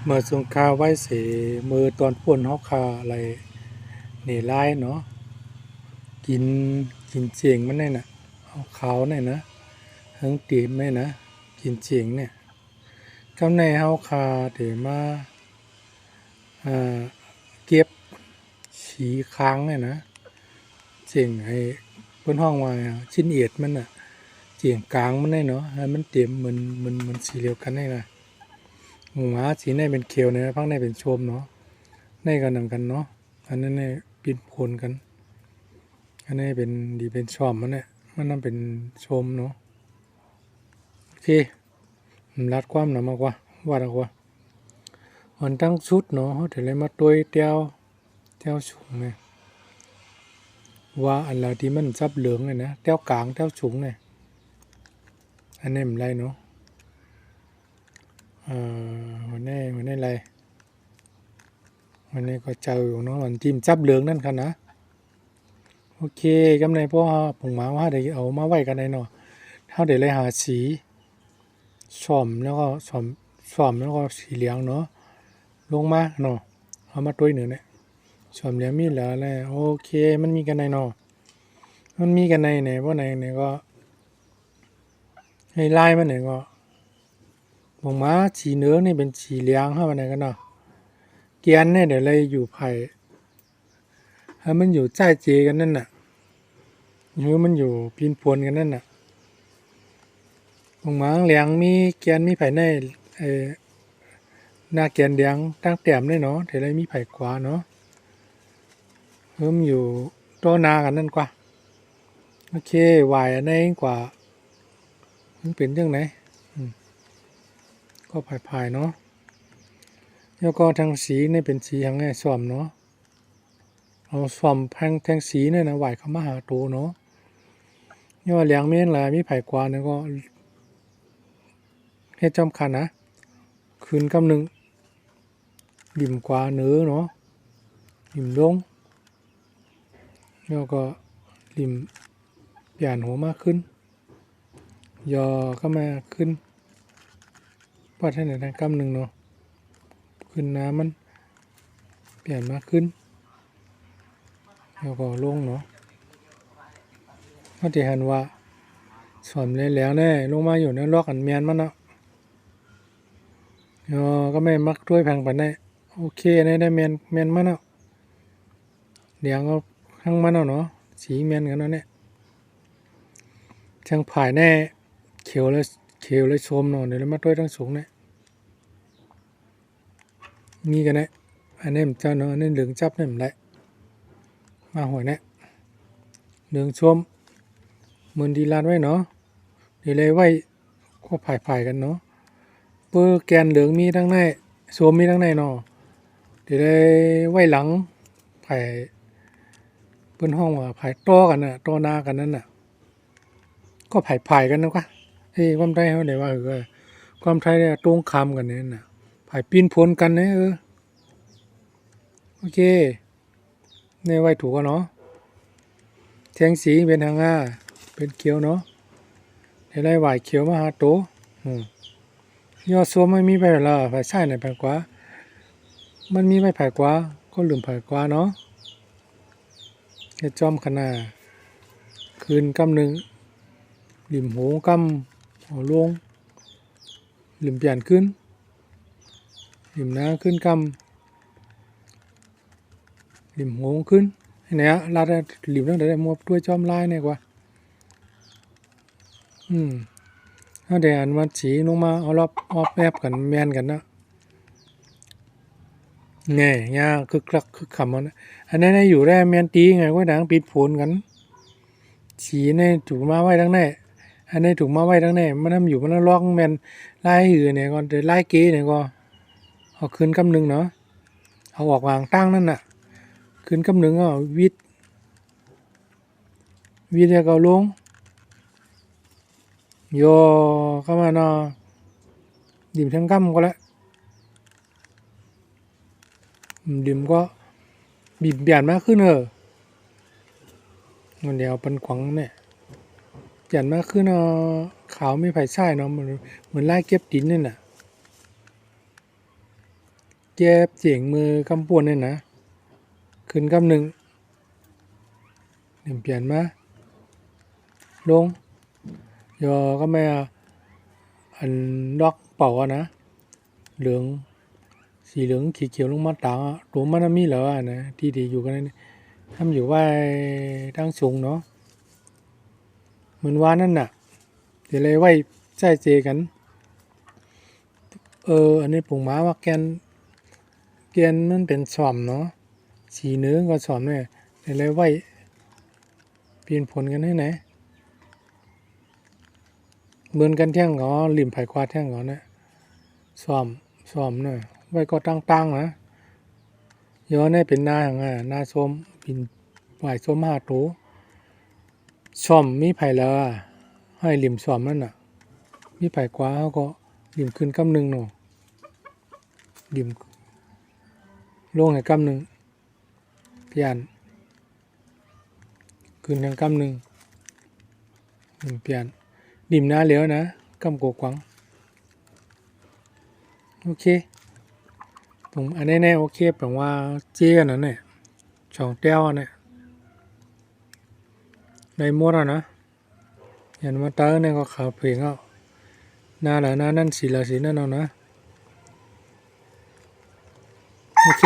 เมื่อสงคาไว้เสมือตอนป่นเฮาคาอะไรนี่ลายเนาะกินกินเจียงมันได้น่ะเอาขาวนี่นะเฮิงตีมได้นะกินเจียงเนี่ยกำในเฮาคาเดมาอ่าเก็บฉีค้างเนี่ยนะเจียงให้เพิ่นห้องว่าชิ้นเอียดมันน่ะเจียงกลางมันได้เนาะให้มันเต็มเหมือนสีเดียวกันได้น่ะหัวสีในเป็นเขียวเนี่ยพังในเป็นชมเนาะในกันนำกันเนาะอันนั้นเนี่ยปินโพนกันอันนี้เป็นดีเป็นชอมมันเนี่ยมันนั่นเป็นชมเนาะโอเครัดความหนามากกว่าว่าดกว่ามันตั้งชุดเนาะเดี๋ยวเลยมาตัวเต้าฉุงเนี่ยว่าอันละที่มันซับเหลืองเลยนะเต้ากลางเต้าฉุงเนี่ยอันนี้มันไรเนาะวันนี้ไรวันนี้ก็เจออยู่เนาะวันทีมซับเหลืองนั่นค่ะนะโอเคกำในพวกผมหมาว่าเดี๋ยวเอามาไว้กันในเนาะถ้าเดี๋ยวเลยหาสีส้มแล้วก็ส้มแล้วก็สีเหลืองเนาะลงมาเนาะเอามาตัวหนึ่งเนี่ยส้มเหลืองมีเหลือแล้วโอเคมันมีกันในเนาะมันมีกันในเนี่ยพวกในก็ให้ไล่มันเนี่ยก็ผมมาสีเนื้อนี่เป็นสีเหลืองเข้ามาในกันเนาะเกียนเนี่ยเดี๋ยวเลยอยู่ไผ่ถ้ามันอยู่ใต้เจกันนั่นน่ะหรือมันอยู่ปีนพวนกันนั่นน่ะผมมาเหลืองมีเกียนมีไผ่ในเออหน้าเกียนเหลืองตั้งแต้มเลยเนาะเดี๋ยวเลยมีไผ่ขวาเนาะเพิ่มอยู่ตัวนากันนั่นกว่าโอเควายอันนี้กว่ามันเป็นยังไงก็พายๆเนาะแล้วก็ทางสีนี่เป็นสีทางไงสวมเนาะเอาสวมทางสีเนี่ยนะวายเข้ามาหาตัวเนาะนี่ว่าเลี้ยงเม่นหลายมีไผ่กว่าเนี่ยก็เฮ็ดจำคัญนะคืนกำหนึ่งดิ่มกว่าเนื้อเนาะดิ่มลงแล้วก็ดิ่มเปลี่ยนหัวมากขึ้นยอก็มาขึ้นปัดให้ในทางกำหนึ่งเนาะขึ้นน้ำมันเปลี่ยนมากขึ้นแล้วก็ลงเนาะก็จะเห็นว่าสอนแล้วแน่ลงมาอยู่ในล็อกอันเมียนมันเนาะก็ไม่มักด้วยแพงไปได้โอเคได้เมียนมันเนาะเดี๋ยวก็ข้างมันเนาะสีเมียนกันเนาะเนี่ยช่างผ่ายแน่เขียวเลยชมเนาะเดี๋ยวมาด้วยทั้งสูงเนี่ยมีกันเนี่ยอันนี้มันเจ้าเนาะอันนี้เหลืองจับเนี่ยมันไรมาหัวเนี่ยเหลืองชมเหมือนดีลานไว้เนาะเดี๋ยวเลยไว้ก็ผ่ายกันเนาะเปอร์แกนเหลืองมีทั้งในชมมีทั้งในเนาะเดี๋ยวเลยไว้หลังผ่ายเปิ้นห้องว่าผ่ายต่อกันน่ะต่อหน้ากันนั่นน่ะก็ผ่ายกันนะกว่าความไทยเขาเดี๋ยวว่าความไทยเนี่ยตรงคำกันเนี่ยน่ะผ่ายปีนพลกันเนี่ยโอเคเนี่ยไว้ถูกกันเนาะแทงสีเป็นทางง่าเป็นเขียวเนาะเดี๋ยวได้ไหวเขียวมาหาโตยอดซัวไม่มีไปละไฟใช่ไหนแพงกว่ามันมีไม่แพงกว่าก็ลืมแพงกว่าเนาะจะจอมขนาดคืนกำหนึ่งหลิมหูกำหัวลงหลิมเปลี่ยนขึ้นหลิมน้าขึ้นกำหลิมหูขึ้นเนี่ยลาดหลิมตั้งแต่มัวด้วยจอมลายเนี่ยกว่าถ้าเดี๋ยวอันมันสีลงมาเอารอบออบแอบกันแมนกันนะไงย่าคึกคลักคึกขำมันอันนั้นอยู่ได้แมนตีไงว่าดังปิดผลกันสีในถูกมาไว้ทั้งแน่อันนี้ถูกมาไว้ทั้งแน่มันทำอยู่มันล็อกแมนไล่หือเนี่ยก่อนแต่ไล่เก๋เนี่ยก็เอาคืนกำหนึ่งเนาะเอาออกวางตั้งนั่นน่ะคืนกำหนึ่งก็วิดแล้วก็ลงโยเข้ามาเนาะดิ่มทั้งกำก็แล้วดิ่มก็บีบเบียนมากขึ้นมันเดี๋ยวเป็นขวังเนี่ยเปลี่ยนมากขึ้นขาวไม่ไผ่ใช่เนาะเหมือนไล่เก็บดินนี่น่ะ เจ็บเจียงมือกำปวนเนี่ยนะขึ้นกำหนึ่งเปลี่ยนมาลงยอก็ไม่อันดอกเป่าอะนะเหลืองสีเหลืองขีเขียวลงมาต่างตัวมันมีเหรอนะที่ดีอยู่กันนี่ทำอยู่ว่าตั้งสูงเนาะเหมือนว่านั่นน่ะเดี๋ยวเลยไว้ใจเจกันอันนี้ผมมาว่าแกนมันเป็นสอมเนาะสีเนื้อก็สอมเนี่ยเดี๋ยวเลยไว้เปลี่ยนผลกันให้ไหนเหมือนกันแท่งเหรอริมไผ่ควาแท่งเหรอเนี่ยสอมเนี่ยไว้ก็ตั้งนะย้อนให้เป็นหน้าอย่างหน้าส้มเป็นไหวส้มหาตูส้มมีไผ่ละให้ริมส้มนั่นน่ะมีไผ่กว่าเขาก็ริมขึ้นกำหนึ่งเนาะริมลงให้กำหนึ่งเปลี่ยนขึ้นทางกำหนึ่งเปลี่ยนริมหน้าเหลียวนะกำโกกวังโอเคผมอันนี้แน่โอเคแปลว่าเจ๊กันนั่นแหละช่องแต้วเนี่ยในมดนะยันมาเตอร์เนี่ยก็ขาเพลงอ่ะหน้าหละหน้านั่นสีละสีนั่นเอานะโอเค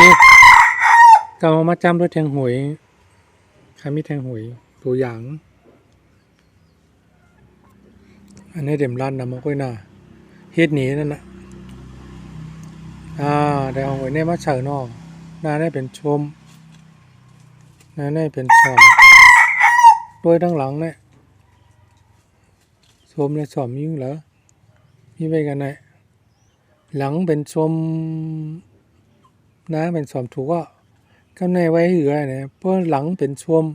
ก็มาจำด้วยแทงหวยใครมีแทงหวยตัวอย่างอันนี้เด็มรันนะมาค่อยหน้าเฮ็ดหนีนั่นน่ะแต่เอาหวยเนี่ยมาเฉยนอหน้าได้เป็นชมหน้าได้เป็นชอมด้วยทั้งหลังเนี่ยชมเลยชอมยิ่งเหรอมีไปกันไหนหลังเป็นชมน้าเป็นชอมถูกก็กำในไว้เหลือเนี่ยเพราะหลังเป็นชม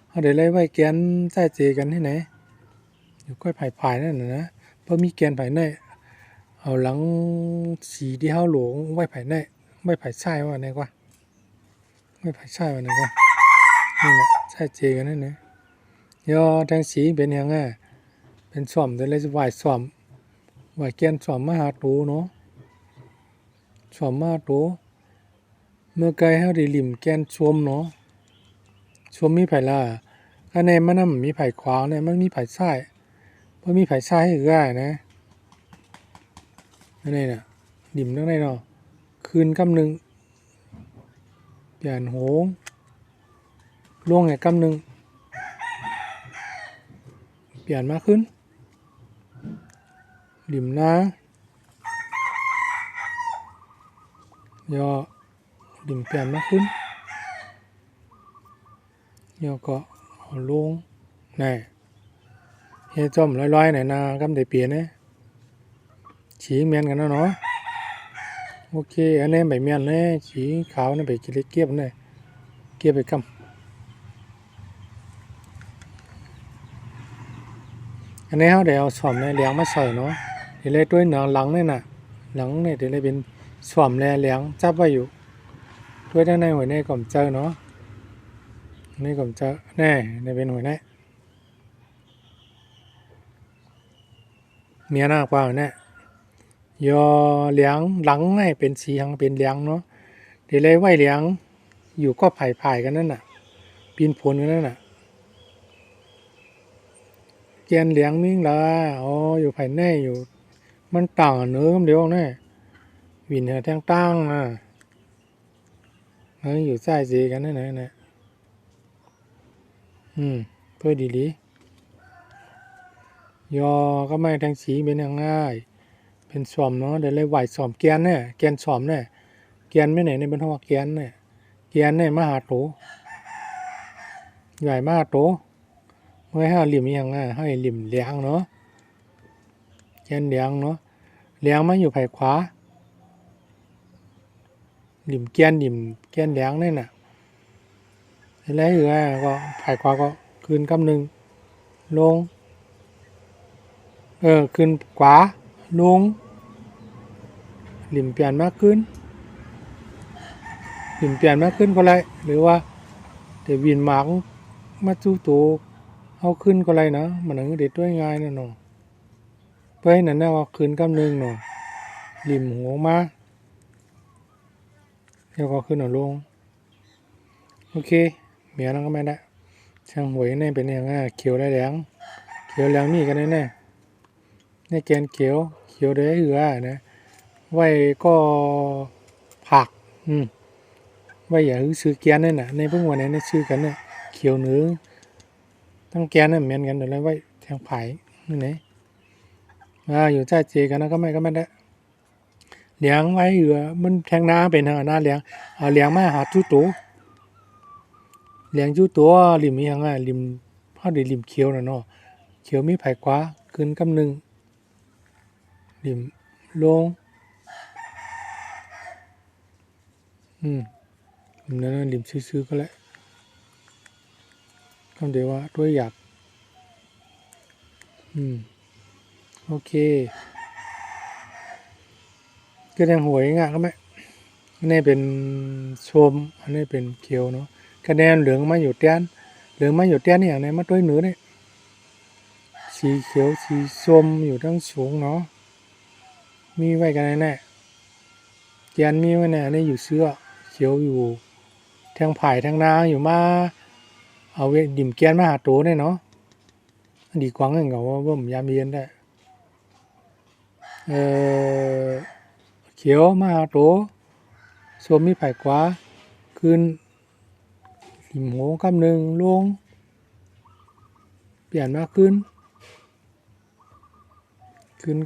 เอาเดี๋ยวเลยไว้แกนใต้เจกันให้ไหนอยู่ค่อยผ่ายนั่นนะเพราะมีแกนผ่ายในเอาหลังสีที่เฮาหลงไว้ผ่ายในไว้ผ่ายใช่ว่าไหนกว่าไว้ผ่ายใช่ว่าไหนกว่านี่แหละใช่เจกันนั่นนะยอทางสีเป็นยังไงเป็นสอมเดี๋ยวเลยจะไหวสอมไหวแกนสอมมหาตูเนาะสอมมหาตูเมื่อไกลเฮาได้ลิ่มแกนชมเนาะชมมีไผ่ละคะแนนมันน่ะมีไผ่ขวางเนี่ยมันมีไผ่ซ้ายบ่มีไผ่ซ้ายให้ได้นะอันนี้น่ะลิ่มจังได๋เนาะคืนกำหนึ่งเปลี่ยนโหงลงให้กำหนึ่งเปลี่ยนมาขึ้นลิ่มนะย่อลิ่มเปลี่ยนมาขึ้นย่อก็เอาลงนี่เฮ็ดจ้อมลอยๆหน่อยนะกำได้เปลี่ยนนะสีแม่นกันเนาะโอเคอันนี้ใบเมียนเลยสีขาวนี่ใบกิเลเก็บนี่เก็บไปกำอันนี้เฮาได้เอาซ่อมในเหลียงมาใส่เนาะเดี๋ยวเลยด้วยหลังนี่น่ะหลังนี่เดี๋ยวเลยเป็นซ่อมแลเหลียงจับไว้อยู่ด้วยด้านในหัวในก่อมเจอเนาะนี่ก่อมเจอแน่ในเป็นหัวในเมียหน้ากว่าเนี่ยยอเหลียงหลังให้เป็นสีหังเป็นเหลียงเนาะเดี๋ยวเลยไว้เหลียงอยู่ก็ไผ่ๆกันนั่นน่ะปีนผลกันนั่นน่ะเกียนเหลียงมิ่งละอ๋ออยู่ไผ่แน่อยู่มันต่างเนื้อคำเดียวแน่วินเหอแทงตั้งอยู่ใต้สีกันนั่นน่ะเพื่อดียอก็ไม่แทงสีเป็นยังง่ายเป็นสอมเนาะเดี๋ยวเลยไหวสอมแกนเนี่ยแกนสอมเนี่ยแกนไม่ไหนในบรรทัดแกนเนี่ยแกนเนี่ยมหาโตใหญ่มหาโตเมื่อให้ริมยังไงให้ริมเลี้ยงเนาะแกนเลี้ยงเนาะเลี้ยงมันอยู่ไผ่ขวาริมแกนเลี้ยงนี่น่ะแล้วอยู่ก็ไผ่ขวาก็คืนกำหนึ่งลงขึ้นขวาลงริมเปลี่ยนมากขึ้นริมเปลี่ยนมากขึ้นก็ไรหรือว่าเดี๋ยววินหมังมาจู้ตัวเอาขึ้นก็ไรนะมันถึงเด็ดด้วยง่ายนะเนาะเพื่อให้นั่นนะว่าขึ้นกำหนึ่งเนาะริมหัวมา เดี๋ยวก็ขึ้นเอาลงโอเคเมียนั่นก็ไม่ได้ช่างหวยนี่เป็นอย่างเขียวได้แหลงเขียวแหลงมีกันแน่ๆในแกนเขียวได้เหือนะไว้ก็ผักไว้อย่าซื้อแกนนั่นน่ะในพวกวันนี้ในซื้อกันเนี่ยเขียวเนื้อตั้งแกนนั่นเหมือนกันเดี๋ยวเลยไว้แทงไผ่นี่ไหนอยู่ใต้เจกันนะก็ไม่ได้เลี้ยงไว้เหือมันแทงน้าเป็นหน้าเลี้ยงเอาเลี้ยงมาหาจุตัวเลี้ยงจุตัวริมยังไงริมพอดีริมเขียวน่ะเนาะเขียวมีไผ่กว่าขึ้นกำนึงริมลงนั่นริมซื้อก็แล้วคำเดียวว่าด้วยอยากโอเคก็แดงหวยง่ะก็ไม่อันนี้เป็นชมอันนี้เป็นเขียวเนาะคะแนนเหลืองมาอยู่เตี้ยนเหลืองมาอยู่เตี้ยนนี่อย่างไรมาด้วยเนื้อเนี่ยสีเขียวสีส้มอยู่ทั้งสูงเนาะมีไว้กันแน่เตี้ยนมีไว้แน่อันนี้อยู่เสื้อเขียวอยู่ทางไผ่ทางนาอยู่มาเอาเวดิ่มแกนมาหาโตเนี่ยเนาะดีกว่าเงินเขาว่าผมยามเย็นได้เขียวมาหาโตส้มมีไผ่กว่าขึ้นหิมโหกำหนึ่งลงเปลี่ยนมาขึ้น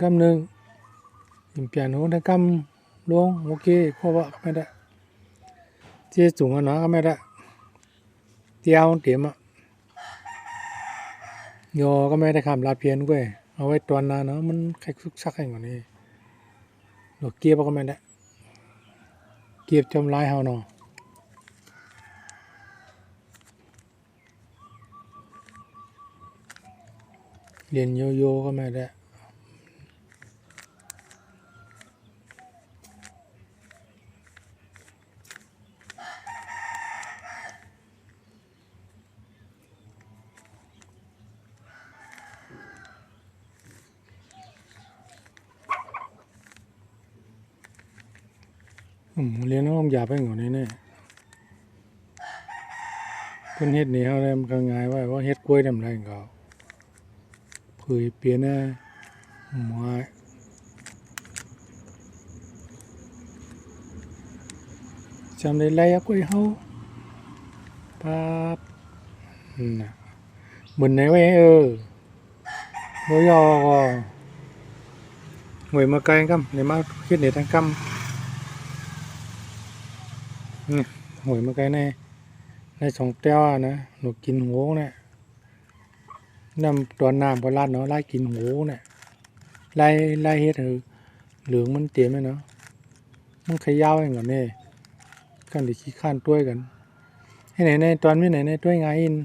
กำหนึ่งหิมเปลี่ยนโหได้กำลงโอเคเพราะว่าไม่ได้เจ๊สูงอ่ะเนาะก็ไม่ได้เตี้ยวเตรียมอ่ะโยก็ไม่ได้คำลาเพียนก้วยเอาไว้ตัวนาเนาะมันใครคึกซักอย่างนี้ดอกเกียบก็ไม่ได้เกียบจำลายเฮาเนาะเรียนโยก็ไม่ได้เรียนน้องอย่าไปหงอนแน่เพิ่นเฮ็ดนี่เฮาเลยมันก็ง่ายว่าเฮ็ดกล้วยดำไรก็เผยเปลี่ยนนะหมายจำได้ไรกล้วยเฮาปั๊บน่ะเหมือนไหนไว้บ่ยอก็หวยมาไกลกัในมาคิดในทางกำหวยมาไกลในสองแต้วนะหนูกินหัวเนี่ยน้ำตัวน้ำพอลาดเนาะไล่กินหัวเนี่ยไล่เฮ็ดเหลืองมันเตรียมไหมเนาะมันขย่าวอย่างเงี้ยกันดิขี้ข้านต้วยกันให้ไหนในตอนไม่ไหนในต้วยไงอิน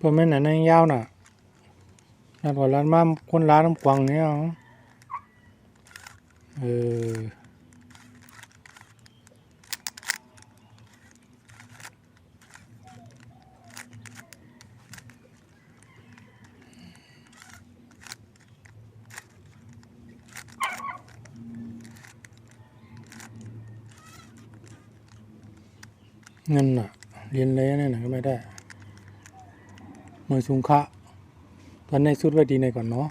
พอไม่ไหนในยาวน่ะร้านก่อนร้านมาคนร้านน้ำกวางเนี่ยเงินน่ะเรียนเลยนี่น่ะก็ไม่ได้เมื่อสุงคะตอนในสุดไว้ดีในก่อนเนาะ